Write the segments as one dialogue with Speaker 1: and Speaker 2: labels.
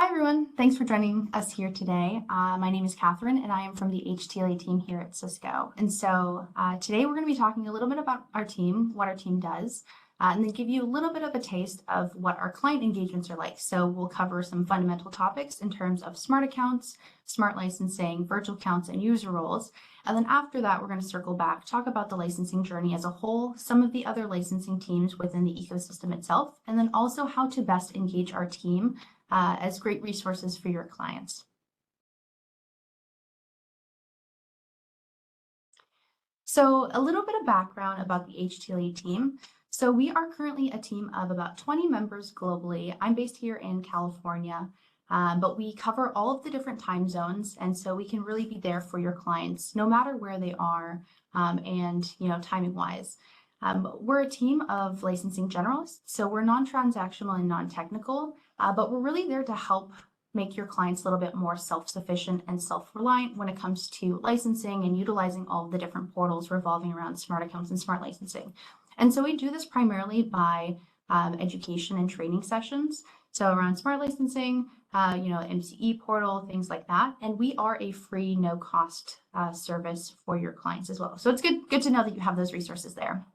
Speaker 1: everyone, thanks for joining us here today. My name is Catherine and I am from the HTLA team here at Cisco. And so today we're going to be talking a little bit about our team, what our team does, and then give you a little bit of a taste of what our client engagements are like. So we'll cover some fundamental topics in terms of smart accounts, smart licensing, virtual accounts, and user roles. And then after that, we're going to circle back, talk about the licensing journey as a whole, some of the other licensing teams within the ecosystem itself, and then also how to best engage our team as great resources for your clients. So a little bit of background about the HTLA team. So we are currently a team of about 20 members globally. I'm based here in California, but we cover all of the different time zones. And so we can really be there for your clients, no matter where they are and, timing wise. We're a team of licensing generalists, so we're non-transactional and non-technical, but we're really there to help make your clients a little bit more self-sufficient and self-reliant when it comes to licensing and utilizing all of the different portals revolving around smart accounts and smart licensing. And so we do this primarily by education and training sessions. So around smart licensing, MCE portal, things like that. And we are a free, no cost service for your clients as well. So it's good to know that you have those resources there.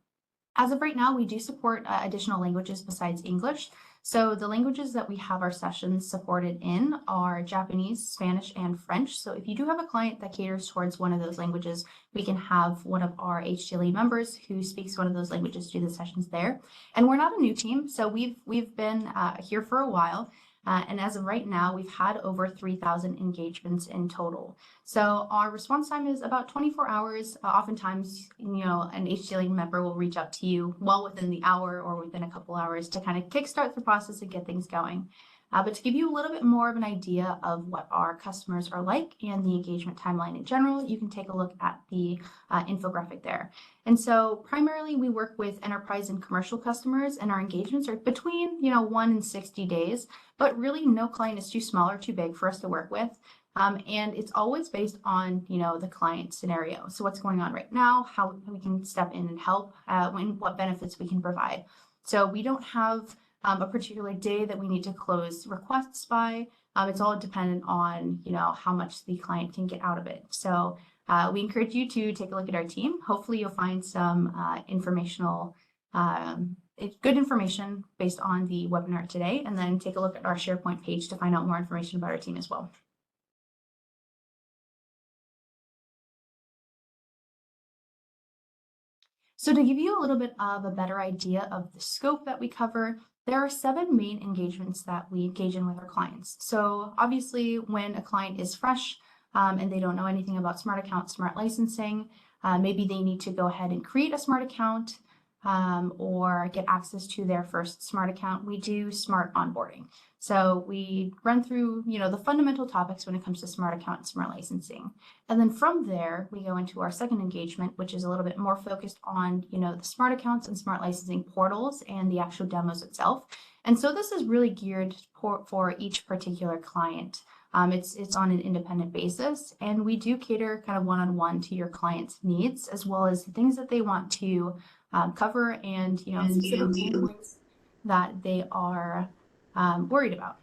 Speaker 1: As of right now, we do support additional languages besides English. So the languages that we have our sessions supported in are Japanese, Spanish, and French. So if you do have a client that caters towards one of those languages, we can have one of our HTLA members who speaks one of those languages do the sessions there. And we're not a new team, so we've been here for a while. And as of right now, we've had over 3,000 engagements in total. So our response time is about 24 hours. Oftentimes, an HTLA member will reach out to you well within the hour or within a couple hours to kind of kickstart the process and get things going. But to give you a little bit more of an idea of what our customers are like and the engagement timeline in general, you can take a look at the infographic there. And so primarily we work with enterprise and commercial customers, and our engagements are between 1 and 60 days, but really no client is too small or too big for us to work with. And it's always based on, the client scenario. So what's going on right now, how we can step in and help, what benefits we can provide. So we don't have a particular day that we need to close requests by. It's all dependent on, how much the client can get out of it. So we encourage you to take a look at our team. Hopefully you'll find some good information based on the webinar today, and then take a look at our SharePoint page to find out more information about our team as well. So to give you a little bit of a better idea of the scope that we cover, there are 7 main engagements that we engage in with our clients. So obviously when a client is fresh and they don't know anything about smart account, smart licensing, maybe they need to go ahead and create a smart account or get access to their first smart account, we do smart onboarding. So we run through, the fundamental topics when it comes to smart account and smart licensing. And then from there, we go into our second engagement, which is a little bit more focused on, the smart accounts and smart licensing portals and the actual demos itself. And so this is really geared for each particular client. It's on an independent basis, and we do cater kind of one-on-one to your client's needs, as well as the things that they want to cover and, specific points that they are worried about.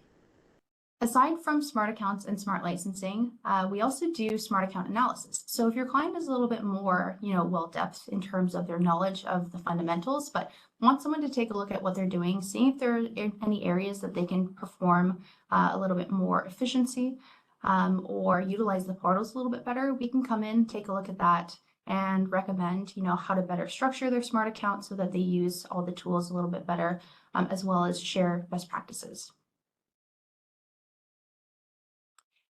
Speaker 1: Aside from smart accounts and smart licensing, we also do smart account analysis. So if your client is a little bit more, well-depth in terms of their knowledge of the fundamentals, but want someone to take a look at what they're doing, seeing if there are any areas that they can perform a little bit more efficiency or utilize the portals a little bit better, we can come in, take a look at that, and recommend, how to better structure their smart account so that they use all the tools a little bit better, as well as share best practices.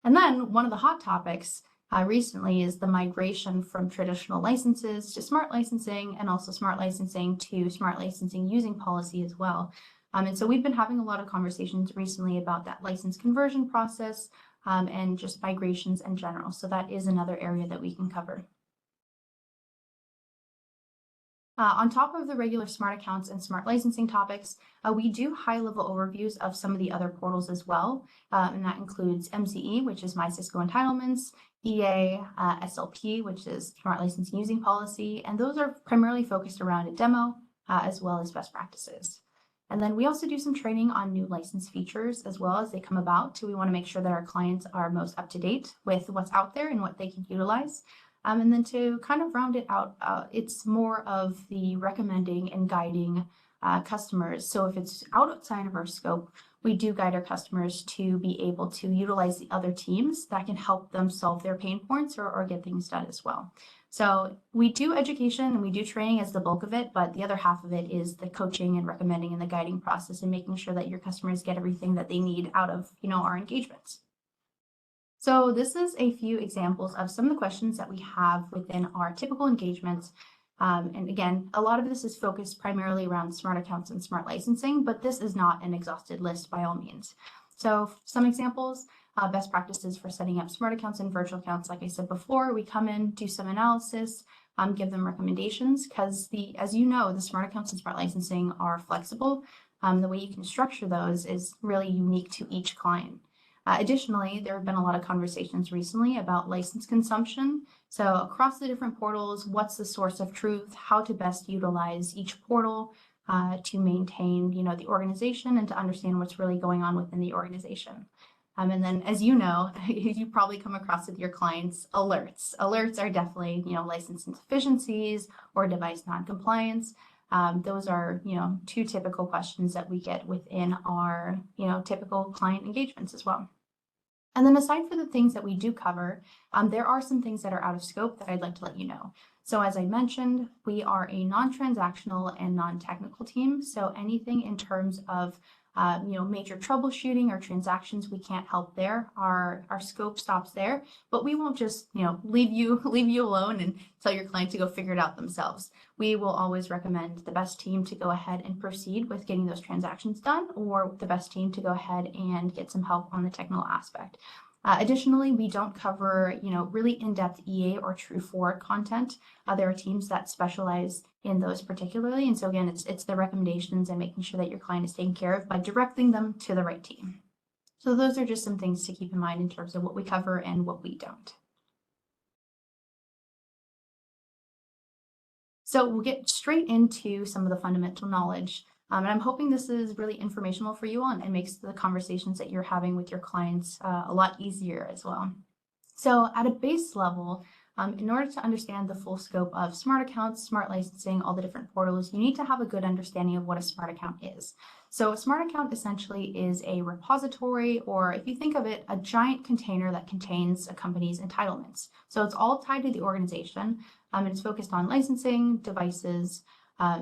Speaker 1: And then one of the hot topics recently is the migration from traditional licenses to smart licensing, and also smart licensing to smart licensing using policy as well. And so we've been having a lot of conversations recently about that license conversion process and just migrations in general. So that is another area that we can cover. On top of the regular smart accounts and smart licensing topics, we do high-level overviews of some of the other portals as well, and that includes MCE, which is My Cisco Entitlements, EA, SLP, which is Smart Licensing Using Policy, and those are primarily focused around a demo as well as best practices. And then we also do some training on new license features as well as they come about. So we want to make sure that our clients are most up to date with what's out there and what they can utilize. And then to kind of round it out, it's more of the recommending and guiding customers. So if it's outside of our scope, we do guide our customers to be able to utilize the other teams that can help them solve their pain points or get things done as well. So we do education and we do training as the bulk of it, but the other half of it is the coaching and recommending and the guiding process and making sure that your customers get everything that they need out of, our engagements. So this is a few examples of some of the questions that we have within our typical engagements. And again, a lot of this is focused primarily around smart accounts and smart licensing, but this is not an exhausted list by all means. So some examples, best practices for setting up smart accounts and virtual accounts. Like I said before, we come in, do some analysis, give them recommendations because as you know, the smart accounts and smart licensing are flexible. The way you can structure those is really unique to each client. Additionally, there have been a lot of conversations recently about license consumption. So across the different portals, what's the source of truth, how to best utilize each portal to maintain, the organization and to understand what's really going on within the organization. And then, as you know, you probably come across with your clients alerts. Alerts are definitely, license insufficiencies or device non-compliance. Those are, two typical questions that we get within our, typical client engagements as well. And then aside for the things that we do cover, there are some things that are out of scope that I'd like to let you know. So as I mentioned, we are a non-transactional and non-technical team. So anything in terms of major troubleshooting or transactions, we can't help there. Our scope stops there, but we won't just, leave you alone and tell your client to go figure it out themselves. We will always recommend the best team to go ahead and proceed with getting those transactions done, or the best team to go ahead and get some help on the technical aspect. Additionally, we don't cover, really in-depth EA or true forward content. There are teams that specialize in those particularly. And so again, it's the recommendations and making sure that your client is taken care of by directing them to the right team. So those are just some things to keep in mind in terms of what we cover and what we don't. So we'll get straight into some of the fundamental knowledge. And I'm hoping this is really informational for you all and makes the conversations that you're having with your clients a lot easier as well. So at a base level, in order to understand the full scope of smart accounts, smart licensing, all the different portals, you need to have a good understanding of what a smart account is. So a smart account essentially is a repository, or if you think of it, a giant container that contains a company's entitlements. So it's all tied to the organization, and it's focused on licensing, devices,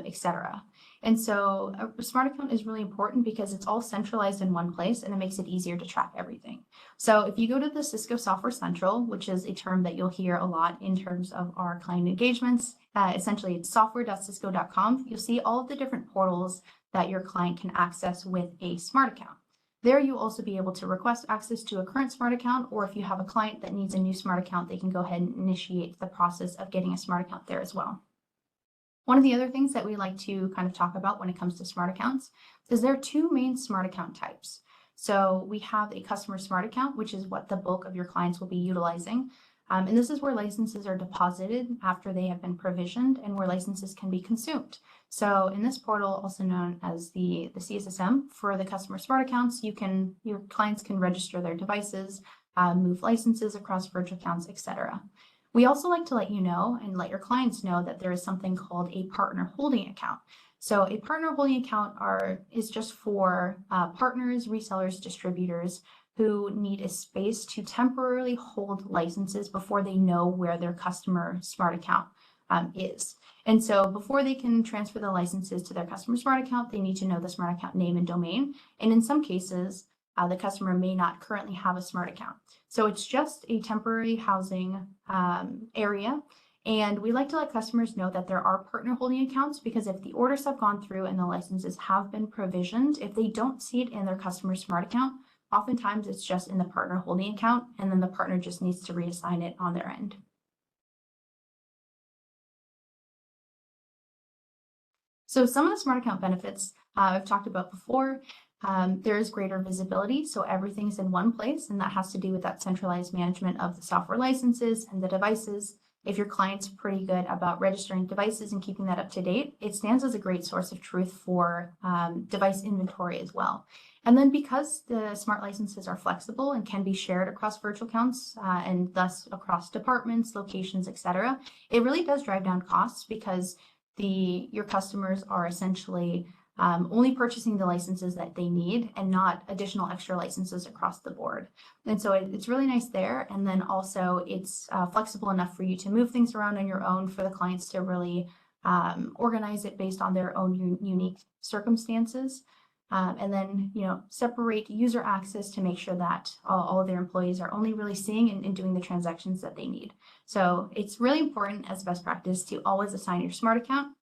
Speaker 1: etc. And so a smart account is really important because it's all centralized in one place and it makes it easier to track everything. So if you go to the Cisco Software Central, which is a term that you'll hear a lot in terms of our client engagements, essentially it's software.cisco.com, you'll see all of the different portals that your client can access with a smart account. There you'll also be able to request access to a current smart account, or if you have a client that needs a new smart account, they can go ahead and initiate the process of getting a smart account there as well. One of the other things that we like to kind of talk about when it comes to smart accounts is there are two main smart account types. So we have a customer smart account, which is what the bulk of your clients will be utilizing. And this is where licenses are deposited after they have been provisioned and where licenses can be consumed. So in this portal, also known as the CSSM, for the customer smart accounts, your clients can register their devices, move licenses across virtual accounts, etc. We also like to let you know and let your clients know that there is something called a partner holding account. So a partner holding account is just for partners, resellers, distributors who need a space to temporarily hold licenses before they know where their customer smart account is. And so before they can transfer the licenses to their customer smart account, they need to know the smart account name and domain. And in some cases, the customer may not currently have a smart account. So it's just a temporary housing area. And we like to let customers know that there are partner holding accounts because if the orders have gone through and the licenses have been provisioned, if they don't see it in their customer smart account, oftentimes it's just in the partner holding account, and then the partner just needs to reassign it on their end. So some of the smart account benefits I've talked about before. There is greater visibility, so everything's in one place, and that has to do with that centralized management of the software licenses and the devices. if your client's pretty good about registering devices and keeping that up to date, it stands as a great source of truth for device inventory as well. And then because the smart licenses are flexible and can be shared across virtual accounts and thus across departments, locations, etc., it really does drive down costs because your customers are essentially only purchasing the licenses that they need and not additional extra licenses across the board. And so it's really nice there. And then also it's flexible enough for you to move things around on your own, for the clients to really organize it based on their own unique circumstances. And then, separate user access to make sure that all of their employees are only really seeing and doing the transactions that they need. So it's really important as best practice to always assign your smart account.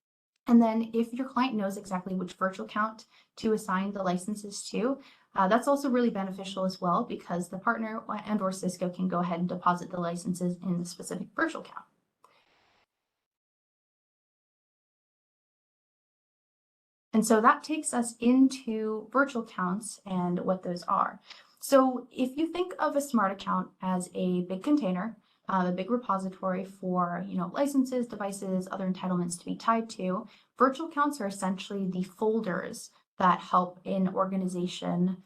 Speaker 1: And then if your client knows exactly which virtual account to assign the licenses to, that's also really beneficial as well, because the partner and or Cisco can go ahead and deposit the licenses in the specific virtual account. And so that takes us into virtual accounts and what those are. So if you think of a smart account as a big container, a big repository for licenses, devices, other entitlements to be tied to, virtual accounts are essentially the folders that help an organization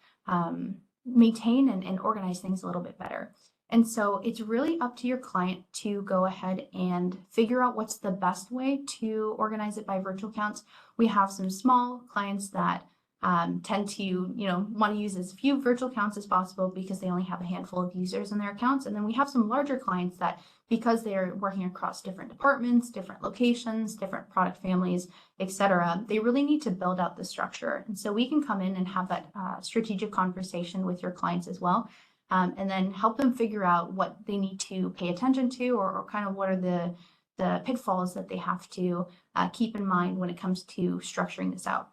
Speaker 1: maintain and organize things a little bit better. And so it's really up to your client to go ahead and figure out what's the best way to organize it by virtual accounts. We have some small clients that tend to, want to use as few virtual accounts as possible because they only have a handful of users in their accounts. And then we have some larger clients that, because they're working across different departments, different locations, different product families, etc., they really need to build out the structure. And so we can come in and have that strategic conversation with your clients as well. And then help them figure out what they need to pay attention to, or kind of what are the pitfalls that they have to keep in mind when it comes to structuring this out.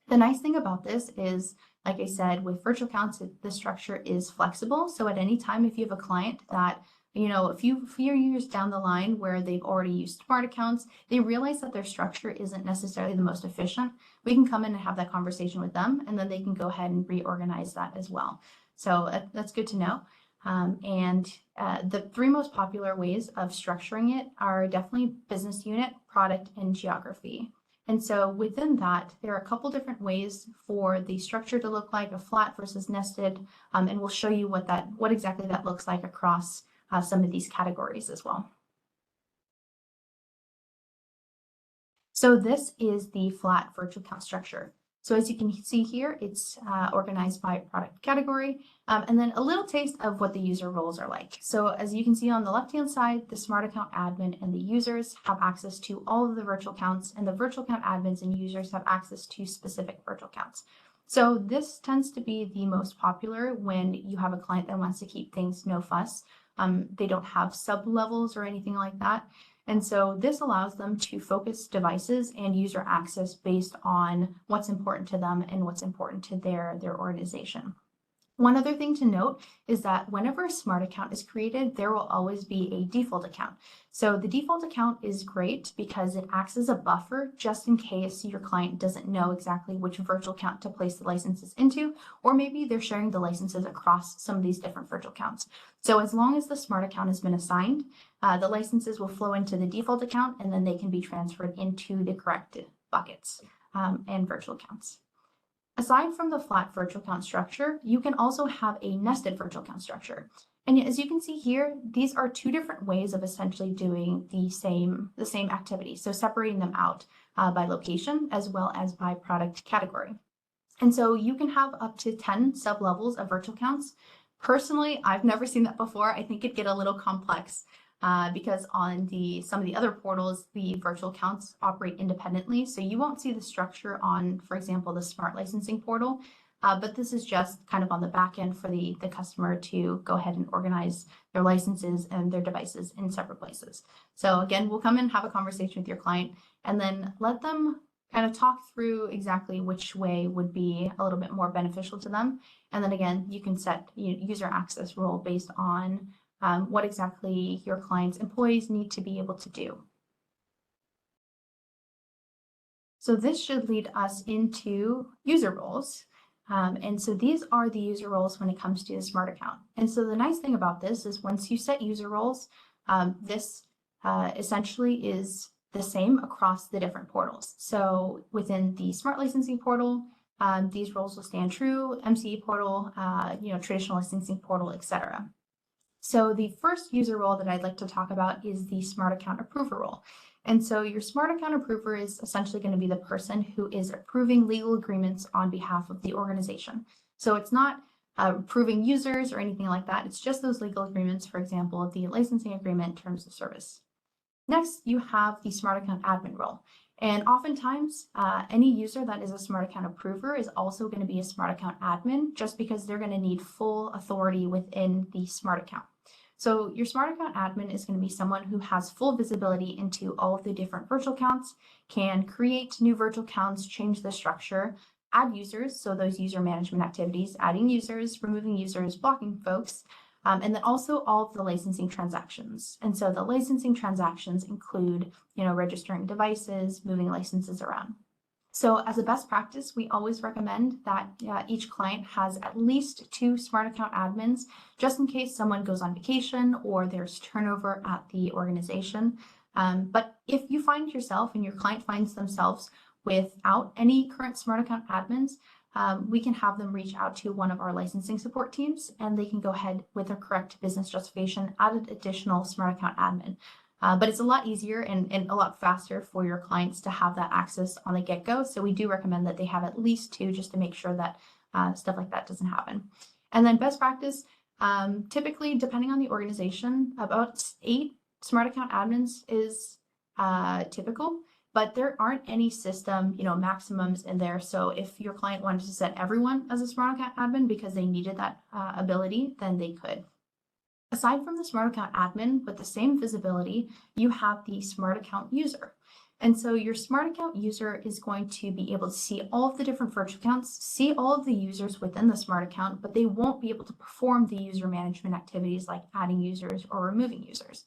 Speaker 1: The nice thing about this is, like I said, with virtual accounts, the structure is flexible. So at any time, if you have a client that, a few years down the line where they've already used smart accounts, they realize that their structure isn't necessarily the most efficient, we can come in and have that conversation with them, and then they can go ahead and reorganize that as well. So that's good to know. The three most popular ways of structuring it are definitely business unit, product, and geography. And so within that, there are a couple different ways for the structure to look like, a flat versus nested, and we'll show you what exactly that looks like across some of these categories as well. So this is the flat virtual account structure. So as you can see here, it's organized by product category, and then a little taste of what the user roles are like. So as you can see on the left-hand side, the smart account admin and the users have access to all of the virtual accounts, and the virtual account admins and users have access to specific virtual accounts. So this tends to be the most popular when you have a client that wants to keep things no fuss. They don't have sub-levels or anything like that. And so this allows them to focus devices and user access based on what's important to them and what's important to their organization. One other thing to note is that whenever a smart account is created, there will always be a default account. So the default account is great because it acts as a buffer just in case your client doesn't know exactly which virtual account to place the licenses into, or maybe they're sharing the licenses across some of these different virtual accounts. So as long as the smart account has been assigned, the licenses will flow into the default account, and then they can be transferred into the correct buckets and virtual accounts. Aside from the flat virtual account structure, you can also have a nested virtual account structure. And as you can see here, these are two different ways of essentially doing the same activity. So separating them out by location as well as by product category. And so you can have up to 10 sub-levels of virtual accounts. Personally, I've never seen that before. I think it'd get a little complex. Because on some of the other portals, the virtual accounts operate independently. So you won't see the structure on, for example, the smart licensing portal, but this is just kind of on the back end for the customer to go ahead and organize their licenses and their devices in separate places. So again, we'll come and have a conversation with your client and then let them kind of talk through exactly which way would be a little bit more beneficial to them. And then again, you can set user access role based on what exactly your client's employees need to be able to do. So this should lead us into user roles. And so these are the user roles when it comes to the smart account. And so the nice thing about this is once you set user roles, this essentially is the same across the different portals. So within the Smart Licensing portal, these roles will stand true, MCE portal, traditional licensing portal, etc. So the first user role that I'd like to talk about is the Smart Account Approver role. And so your Smart Account Approver is essentially going to be the person who is approving legal agreements on behalf of the organization. So it's not approving users or anything like that. It's just those legal agreements, for example, the licensing agreement, terms of service. Next, you have the Smart Account Admin role. And oftentimes, any user that is a Smart Account Approver is also going to be a Smart Account Admin, just because they're going to need full authority within the Smart Account. So your Smart Account Admin is going to be someone who has full visibility into all of the different virtual accounts, can create new virtual accounts, change the structure, add users, so those user management activities, adding users, removing users, blocking folks, and then also all of the licensing transactions. And so the licensing transactions include, registering devices, moving licenses around. So as a best practice, we always recommend that each client has at least 2 Smart Account admins, just in case someone goes on vacation or there's turnover at the organization. But if you find yourself and your client finds themselves without any current Smart Account admins, we can have them reach out to one of our licensing support teams, and they can go ahead with a correct business justification, add an additional Smart Account admin. But it's a lot easier and a lot faster for your clients to have that access on the get-go. So we do recommend that they have at least 2, just to make sure that stuff like that doesn't happen. And then best practice, typically, depending on the organization, about 8 Smart Account admins is typical, but there aren't any system, maximums in there. So if your client wanted to set everyone as a Smart Account admin because they needed that ability, then they could. Aside from the Smart Account admin with the same visibility, you have the Smart Account user. And so your Smart Account user is going to be able to see all of the different virtual accounts, see all of the users within the Smart Account, but they won't be able to perform the user management activities like adding users or removing users.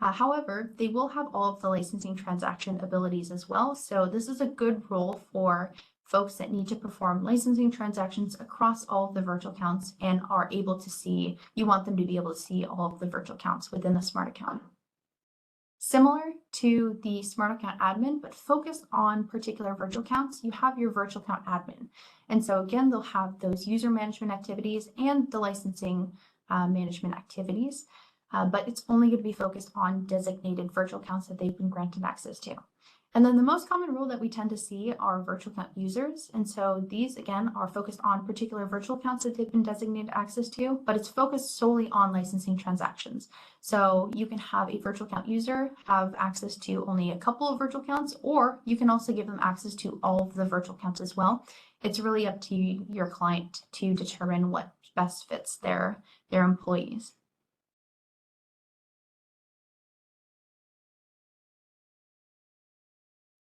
Speaker 1: However, they will have all of the licensing transaction abilities as well. So this is a good role for folks that need to perform licensing transactions across all of the virtual accounts and are able to see, you want them to be able to see all of the virtual accounts within the Smart Account. Similar to the Smart Account admin, but focused on particular virtual accounts, you have your virtual account admin. And so again, they'll have those user management activities and the licensing management activities, but it's only going to be focused on designated virtual accounts that they've been granted access to. And then the most common role that we tend to see are virtual account users. And so these, again, are focused on particular virtual accounts that they've been designated access to, but it's focused solely on licensing transactions. So you can have a virtual account user have access to only a couple of virtual accounts, or you can also give them access to all of the virtual accounts as well. It's really up to your client to determine what best fits their employees.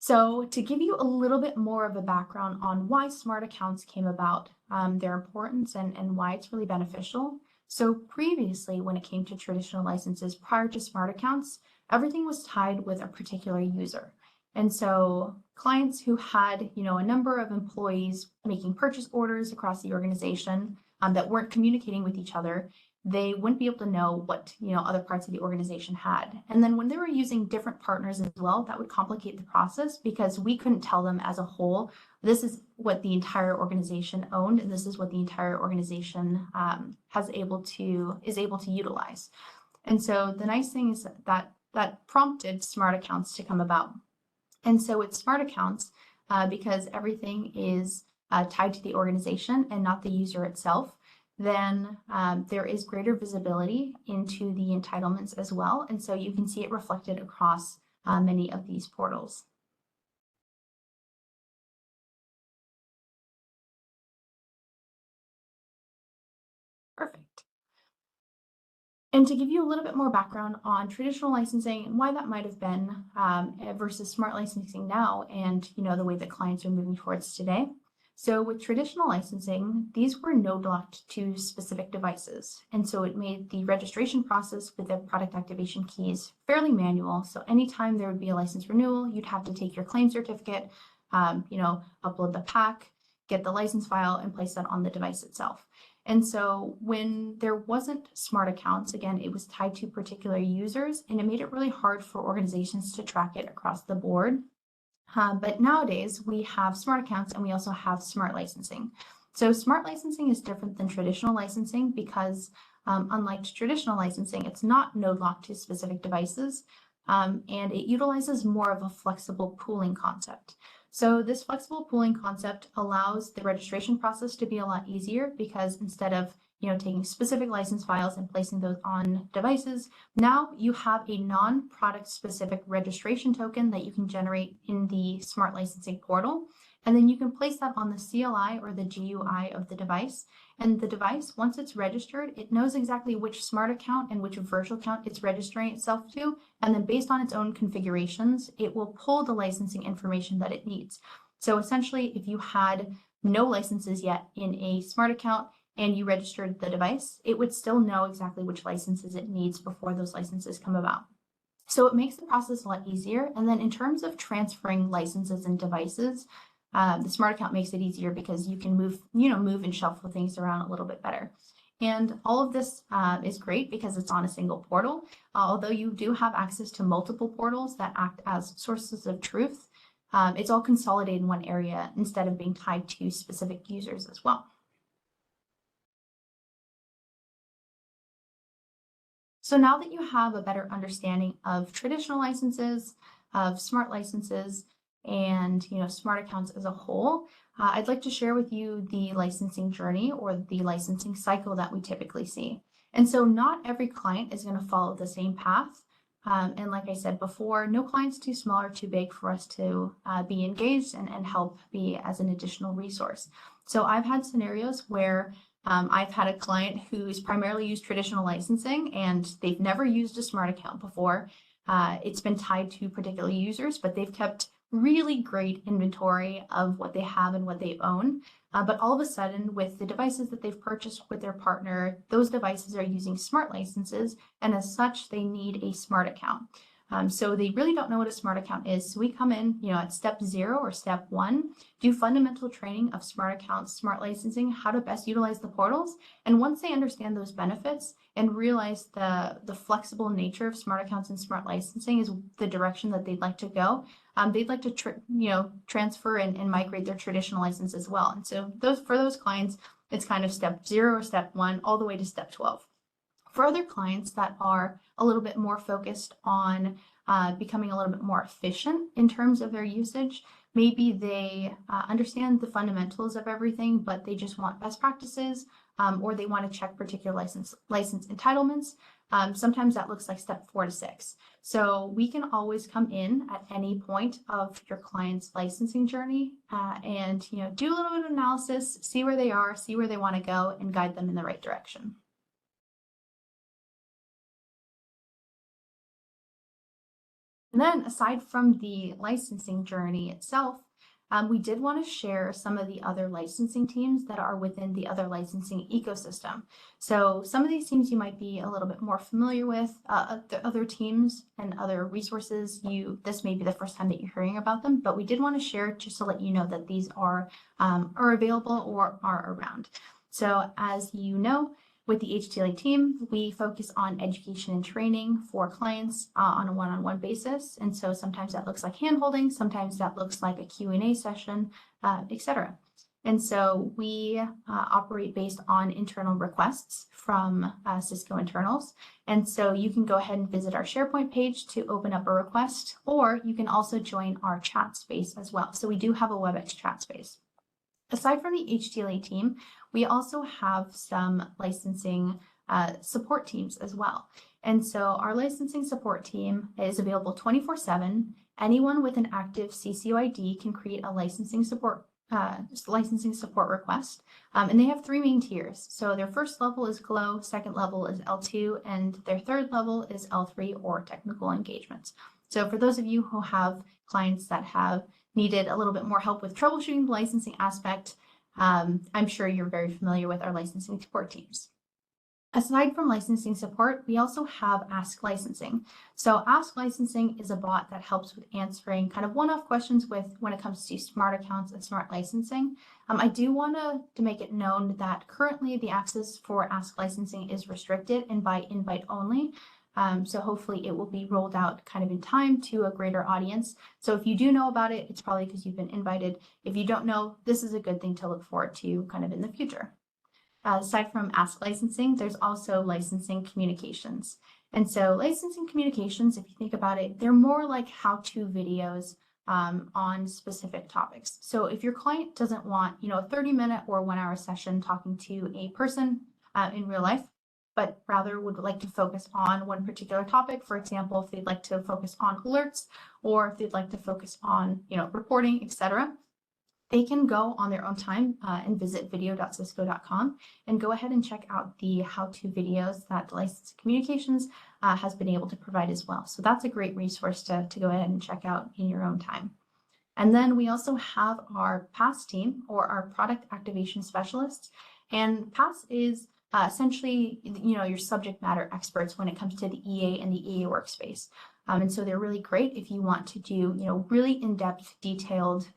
Speaker 1: So to give you a little bit more of a background on why Smart Accounts came about, their importance and why it's really beneficial. So previously, when it came to traditional licenses prior to Smart Accounts, everything was tied with a particular user. And so clients who had, a number of employees making purchase orders across the organization that weren't communicating with each other, they wouldn't be able to know what other parts of the organization had. And then when they were using different partners as well, that would complicate the process because we couldn't tell them as a whole, this is what the entire organization owned, and this is what the entire organization is able to utilize. And so the nice thing is that prompted Smart Accounts to come about. And so with Smart Accounts, because everything is tied to the organization and not the user itself, then there is greater visibility into the entitlements as well. And so you can see it reflected across many of these portals. Perfect. And to give you a little bit more background on traditional licensing and why that might have been versus smart licensing now and the way that clients are moving towards today. So with traditional licensing, these were node-locked to specific devices. And so it made the registration process with the product activation keys fairly manual. So anytime there would be a license renewal, you'd have to take your claim certificate, upload the pack, get the license file, and place that on the device itself. And so when there wasn't smart accounts, again, it was tied to particular users, and it made it really hard for organizations to track it across the board. But nowadays we have smart accounts and we also have smart licensing. So smart licensing is different than traditional licensing because unlike traditional licensing, it's not node locked to specific devices, and it utilizes more of a flexible pooling concept. So this flexible pooling concept allows the registration process to be a lot easier because instead of taking specific license files and placing those on devices, now you have a non-product specific registration token that you can generate in the smart licensing portal. And then you can place that on the CLI or the GUI of the device. And the device, once it's registered, it knows exactly which smart account and which virtual account it's registering itself to. And then based on its own configurations, it will pull the licensing information that it needs. So essentially, if you had no licenses yet in a smart account and you registered the device, it would still know exactly which licenses it needs before those licenses come about. So it makes the process a lot easier. And then in terms of transferring licenses and devices, the smart account makes it easier because you can move and shuffle things around a little bit better. And all of this is great because it's on a single portal. Although you do have access to multiple portals that act as sources of truth, it's all consolidated in one area instead of being tied to specific users as well. So now that you have a better understanding of traditional licenses, of smart licenses, and smart accounts as a whole, I'd like to share with you the licensing journey or the licensing cycle that we typically see. And so not every client is going to follow the same path. And like I said before, no client's too small or too big for us to be engaged and help be as an additional resource. So I've had scenarios where I've had a client who's primarily used traditional licensing and they've never used a smart account before. It's been tied to particular users, but they've kept really great inventory of what they have and what they own. But all of a sudden, with the devices that they've purchased with their partner, those devices are using smart licenses, and as such, they need a smart account. So they really don't know what a smart account is. So we come in, at step 0 or step 1, do fundamental training of smart accounts, smart licensing, how to best utilize the portals. And once they understand those benefits and realize the flexible nature of smart accounts and smart licensing is the direction that they'd like to go, they'd like to transfer and migrate their traditional license as well. And so for those clients, it's kind of step 0 or step 1 all the way to step 12. For other clients that are a little bit more focused on becoming a little bit more efficient in terms of their usage, maybe they understand the fundamentals of everything, but they just want best practices, or they want to check particular license entitlements. Sometimes that looks like step 4 to 6. So we can always come in at any point of your client's licensing journey and do a little bit of analysis, see where they are, see where they want to go, and guide them in the right direction. And then aside from the licensing journey itself, we did want to share some of the other licensing teams that are within the other licensing ecosystem. So some of these teams you might be a little bit more familiar with, the other teams and other resources, this may be the first time that you're hearing about them, but we did want to share just to let you know that these are available or are around. So as you know, with the HTLA team, we focus on education and training for clients on a one-on-one basis. And so sometimes that looks like handholding, sometimes that looks like a Q&A session, etc. And so we operate based on internal requests from Cisco internals. And so you can go ahead and visit our SharePoint page to open up a request, or you can also join our chat space as well. So we do have a WebEx chat space. Aside from the HTLA team, we also have some licensing support teams as well. And so our licensing support team is available 24/7. Anyone with an active CCOID can create a licensing support request. And they have 3 main tiers. So their first level is Glow, second level is L2, and their third level is L3 or technical engagements. So for those of you who have clients that have needed a little bit more help with troubleshooting the licensing aspect, I'm sure you're very familiar with our licensing support teams. Aside from licensing support, we also have Ask Licensing. So Ask Licensing is a bot that helps with answering kind of one-off questions when it comes to smart accounts and smart licensing. I do want to make it known that currently the access for Ask Licensing is restricted and by invite only. So hopefully it will be rolled out kind of in time to a greater audience. So if you do know about it, it's probably because you've been invited. If you don't know, this is a good thing to look forward to kind of in the future. Aside from Ask Licensing, there's also licensing communications. And so licensing communications, if you think about it, they're more like how-to videos on specific topics. So if your client doesn't want, a 30-minute or 1-hour session talking to a person in real life, but rather would like to focus on one particular topic, for example, if they'd like to focus on alerts, or if they'd like to focus on, reporting, etc., they can go on their own time and visit video.cisco.com and go ahead and check out the how-to videos that Licensing Communications has been able to provide as well. So that's a great resource to go ahead and check out in your own time. And then we also have our PAS team, or our Product Activation Specialists. And PAS is essentially, your subject matter experts when it comes to the EA and the EA workspace. And so they're really great if you want to do, really in-depth, detailed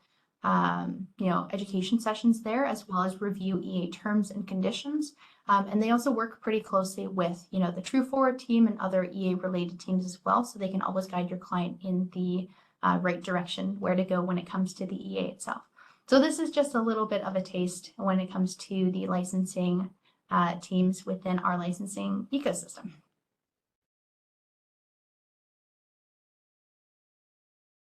Speaker 1: education sessions there, as well as review EA terms and conditions. And they also work pretty closely with, the True Forward team and other EA related teams as well. So they can always guide your client in the right direction, where to go when it comes to the EA itself. So this is just a little bit of a taste when it comes to the licensing teams within our licensing ecosystem.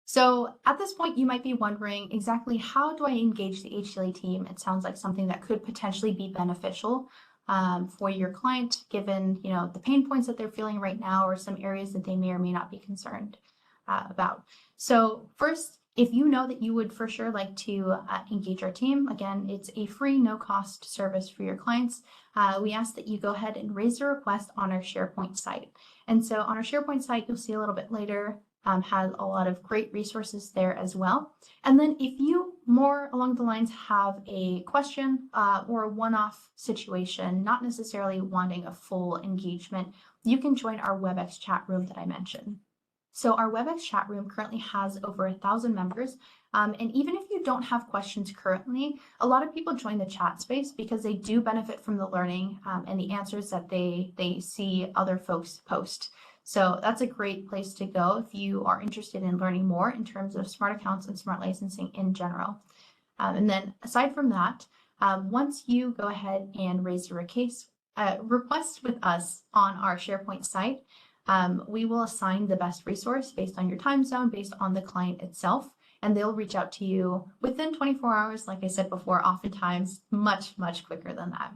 Speaker 1: So at this point, you might be wondering exactly how do I engage the HTLE team? It sounds like something that could potentially be beneficial for your client, given the pain points that they're feeling right now, or some areas that they may or may not be concerned about. So first, if you know that you would for sure like to engage our team, again, it's a free, no-cost service for your clients. We ask that you go ahead and raise a request on our SharePoint site. And so on our SharePoint site, you'll see a little bit later, has a lot of great resources there as well. And then if you more along the lines have a question or a one-off situation, not necessarily wanting a full engagement, you can join our WebEx chat room that I mentioned. So our WebEx chat room currently has over 1,000 members. And even if you don't have questions currently, a lot of people join the chat space because they do benefit from the learning and the answers that they see other folks post. So that's a great place to go if you are interested in learning more in terms of smart accounts and smart licensing in general. And then aside from that, once you go ahead and raise your request with us on our SharePoint site, we will assign the best resource based on your time zone, based on the client itself, and they'll reach out to you within 24 hours, like I said before, oftentimes much, much quicker than that.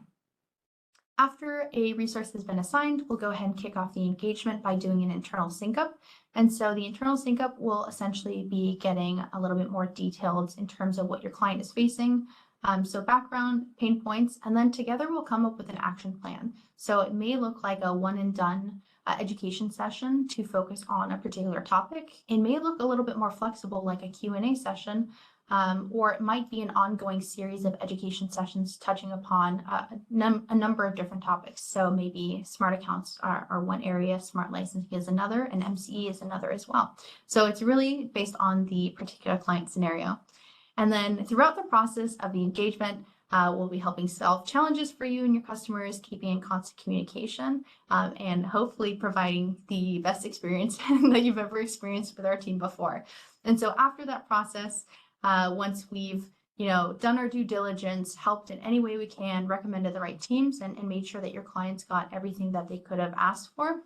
Speaker 1: After a resource has been assigned, we'll go ahead and kick off the engagement by doing an internal sync up. And so the internal sync up will essentially be getting a little bit more detailed in terms of what your client is facing. So background, pain points, and then together we'll come up with an action plan. So it may look like a one and done education session to focus on a particular topic. It may look a little bit more flexible, like a Q&A session, or it might be an ongoing series of education sessions touching upon a number of different topics. So maybe smart accounts are one area, smart licensing is another, and MCE is another as well. So it's really based on the particular client scenario. And then throughout the process of the engagement, we'll be helping solve challenges for you and your customers, keeping in constant communication, and hopefully providing the best experience that you've ever experienced with our team before. And so after that process, once we've done our due diligence, helped in any way we can, recommended the right teams, and made sure that your clients got everything that they could have asked for,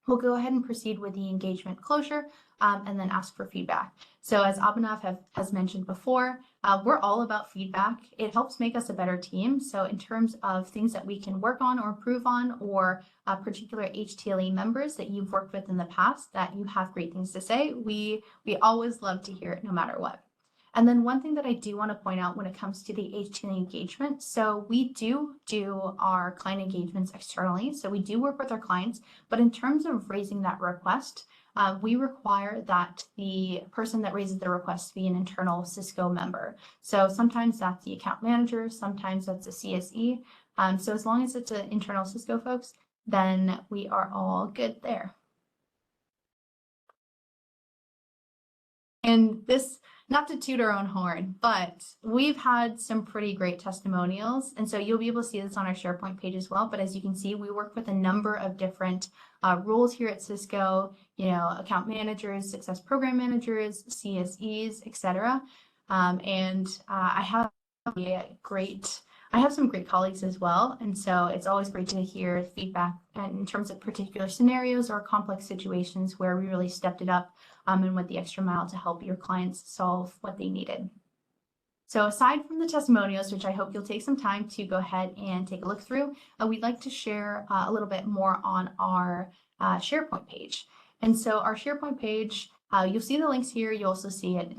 Speaker 1: we'll go ahead and proceed with the engagement closure and then ask for feedback. So as Abhinav has mentioned before, we're all about feedback. It helps make us a better team. So in terms of things that we can work on or improve on, or particular HTLE members that you've worked with in the past that you have great things to say, we always love to hear it no matter what. And then one thing that I do want to point out when it comes to the HTLE engagement, so we do our client engagements externally. So we do work with our clients, but in terms of raising that request, we require that the person that raises the request be an internal Cisco member. So sometimes that's the account manager, sometimes that's a CSE. So as long as it's an internal Cisco folks, then we are all good there. And this, not to toot our own horn, but we've had some pretty great testimonials. And so you'll be able to see this on our SharePoint page as well. But as you can see, we work with a number of different roles here at Cisco, account managers, success program managers, CSEs, etc. I have some great colleagues as well. And so it's always great to hear feedback in terms of particular scenarios or complex situations where we really stepped it up and went the extra mile to help your clients solve what they needed. So aside from the testimonials, which I hope you'll take some time to go ahead and take a look through, we'd like to share a little bit more on our SharePoint page. And so our SharePoint page, you'll see the links here. You also see it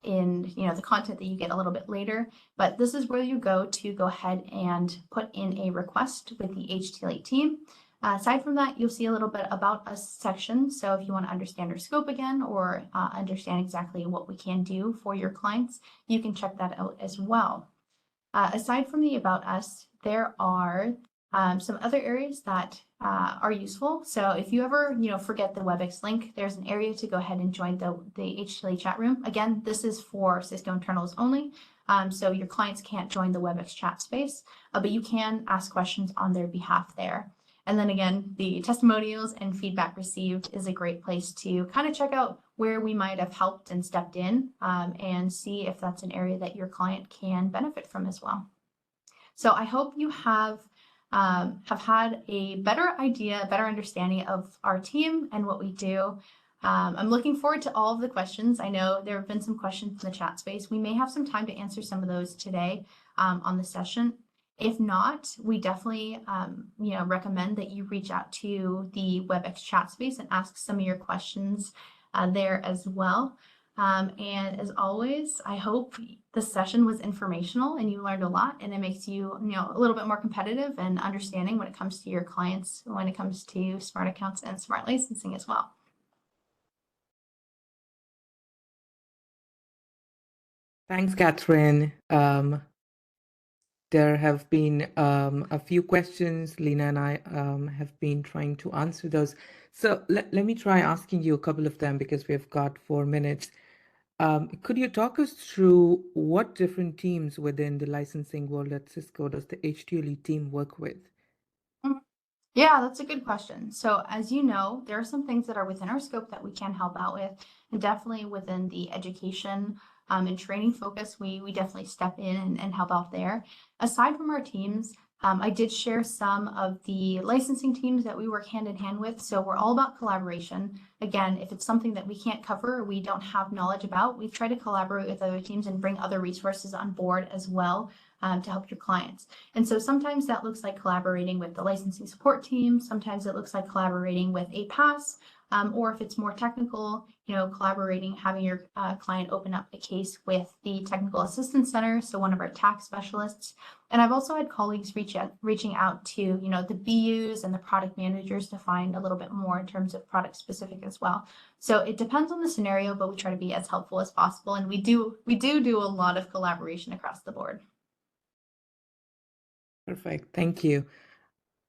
Speaker 1: in the content that you get a little bit later. But this is where you go ahead and put in a request with the HTLE team. Aside from that, you'll see a little bit about us section. So if you want to understand our scope again or understand exactly what we can do for your clients, you can check that out as well. Aside from the about us, there are some other areas that are useful. So if you ever forget the WebEx link, there's an area to go ahead and join the HTLE chat room. Again, this is for Cisco internals only. So your clients can't join the WebEx chat space, but you can ask questions on their behalf there. And then again, the testimonials and feedback received is a great place to kind of check out where we might have helped and stepped in and see if that's an area that your client can benefit from as well. So I hope you have had a better idea, a better understanding of our team and what we do. I'm looking forward to all of the questions. I know there have been some questions in the chat space. We may have some time to answer some of those today on the session. If not, we definitely recommend that you reach out to the WebEx chat space and ask some of your questions there as well. And as always, I hope this session was informational and you learned a lot, and it makes you, a little bit more competitive and understanding when it comes to your clients, when it comes to smart accounts and smart licensing as well.
Speaker 2: Thanks, Catherine. There have been a few questions. Lena and I have been trying to answer those. So let me try asking you a couple of them because we've got 4 minutes. Could you talk us through what different teams within the licensing world at Cisco does the HTLE team work with?
Speaker 1: Yeah, that's a good question. So as you know, there are some things that are within our scope that we can help out with, and definitely within the education and training focus, we definitely step in and help out there. Aside from our teams, I did share some of the licensing teams that we work hand in hand with. So we're all about collaboration. Again, if it's something that we can't cover or we don't have knowledge about, we try to collaborate with other teams and bring other resources on board as well to help your clients. And so sometimes that looks like collaborating with the licensing support team. Sometimes it looks like collaborating with a pass, or if it's more technical, collaborating, having your client open up a case with the Technical Assistance Center, so one of our tax specialists. And I've also had colleagues reaching out to, the BUs and the product managers to find a little bit more in terms of product specific as well. So it depends on the scenario, but we try to be as helpful as possible. And we do a lot of collaboration across the board.
Speaker 2: Perfect. Thank you.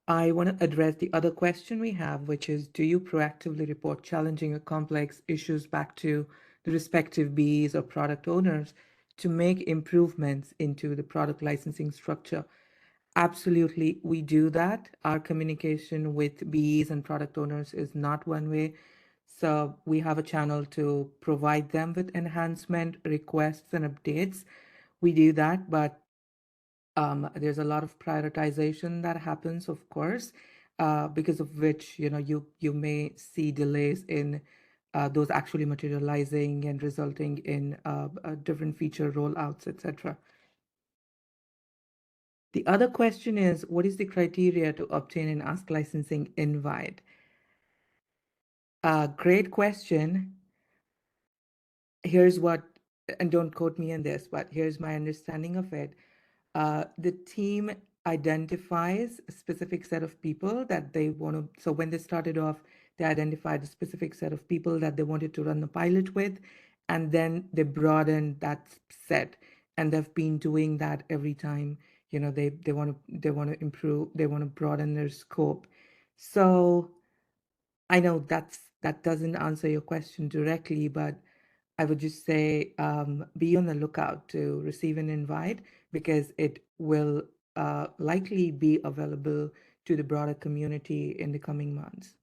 Speaker 2: I want to address the other question we have, which is, do you proactively report challenging or complex issues back to the respective BEs or product owners to make improvements into the product licensing structure? Absolutely, we do that. Our communication with BEs and product owners is not one way. So we have a channel to provide them with enhancement requests and updates. We do that, but there's a lot of prioritization that happens, of course, because of which you may see delays in those actually materializing and resulting in different feature rollouts, etc. The other question is, what is the criteria to obtain an Ask Licensing invite? Great question. Here's what, and don't quote me on this, but here's my understanding of it. The team identifies a specific set of people that they want to, so when they started off, they identified a specific set of people that they wanted to run the pilot with, and then they broadened that set, and they've been doing that every time, they want to improve, they want to broaden their scope. So I know that doesn't answer your question directly, but I would just say be on the lookout to receive an invite because it will likely be available to the broader community in the coming months.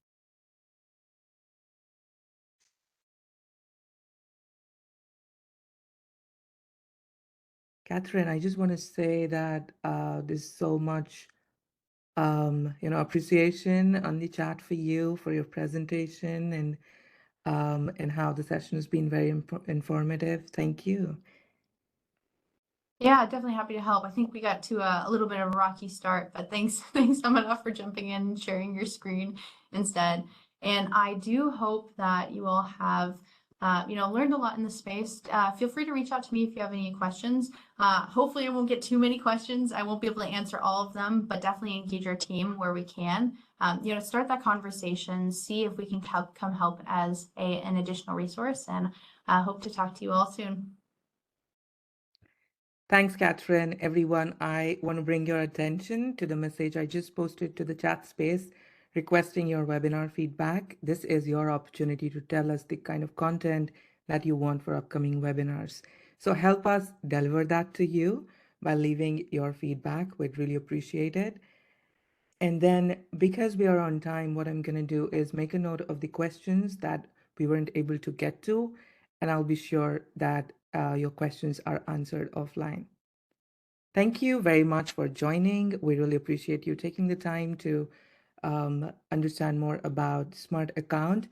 Speaker 2: Catherine, I just want to say that there's so much appreciation on the chat for you, for your presentation, and how the session has been very informative. Thank you.
Speaker 1: Yeah, definitely happy to help. I think we got to a little bit of a rocky start, but thanks, thanks, Amina, for jumping in and sharing your screen instead. And I do hope that you all have, learned a lot in the space. Feel free to reach out to me if you have any questions. Hopefully, I won't get too many questions. I won't be able to answer all of them, but definitely engage our team where we can. Start that conversation, see if we can come help as an additional resource, and hope to talk to you all soon.
Speaker 2: Thanks, Catherine. Everyone, I want to bring your attention to the message I just posted to the chat space requesting your webinar feedback. This is your opportunity to tell us the kind of content that you want for upcoming webinars. So help us deliver that to you by leaving your feedback. We'd really appreciate it. And then because we are on time, what I'm going to do is make a note of the questions that we weren't able to get to, and I'll be sure that your questions are answered offline. Thank you very much for joining. We really appreciate you taking the time to understand more about Smart Account,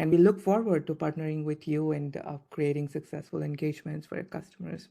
Speaker 2: and we look forward to partnering with you and creating successful engagements for your customers.